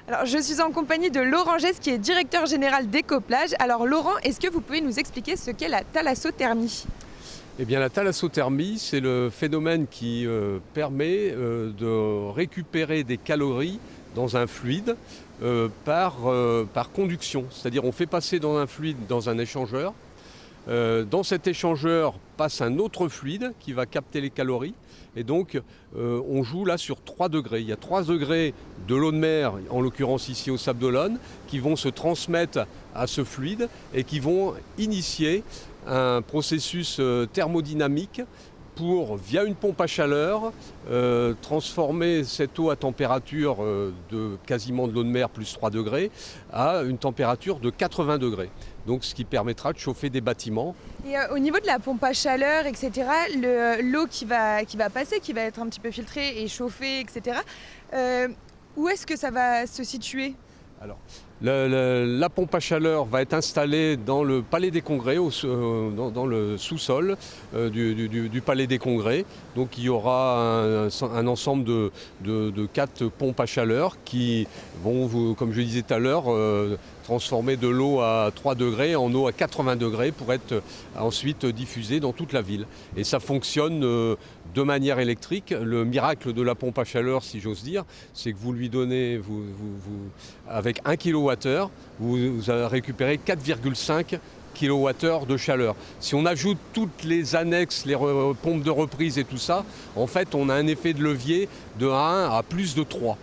Alors, je suis en compagnie de Laurent Gesse, qui est directeur général d'Ecoplage. Alors Laurent, est-ce que vous pouvez nous expliquer ce qu'est la thalassothermie? Eh bien, la thalassothermie, c'est le phénomène qui permet de récupérer des calories dans un fluide par conduction. C'est-à-dire on fait passer dans un fluide dans un échangeur. Dans cet échangeur passe un autre fluide qui va capter les calories. Et donc on joue là sur 3 degrés. Il y a 3 degrés de l'eau de mer, en l'occurrence ici au Sables d'Olonne, qui vont se transmettre à ce fluide et qui vont initier un processus thermodynamique pour, via une pompe à chaleur, transformer cette eau à température de quasiment de l'eau de mer plus 3 degrés à une température de 80 degrés. Donc ce qui permettra de chauffer des bâtiments. Et au niveau de la pompe à chaleur, etc., l'eau qui va passer, qui va être un petit peu filtrée et chauffée, etc., où est-ce que ça va se situer? Alors, la pompe à chaleur va être installée dans le Palais des Congrès, dans le sous-sol du Palais des Congrès. Donc il y aura un ensemble de 4 pompes à chaleur qui vont, comme je disais tout à l'heure, transformer de l'eau à 3 degrés en eau à 80 degrés pour être ensuite diffusée dans toute la ville. Et ça fonctionne de manière électrique. Le miracle de la pompe à chaleur, si j'ose dire, c'est que vous lui donnez, avec 1 kWh, vous récupérez 4,5 kWh de chaleur. Si on ajoute toutes les annexes, les pompes de reprise et tout ça, en fait on a un effet de levier de 1 à plus de 3.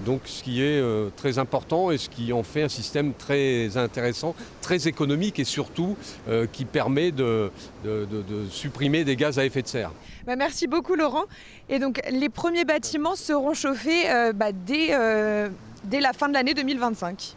Donc ce qui est très important et ce qui en fait un système très intéressant, très économique et surtout qui permet de supprimer des gaz à effet de serre. Merci beaucoup Laurent. Et donc les premiers bâtiments seront chauffés dès la fin de l'année 2025.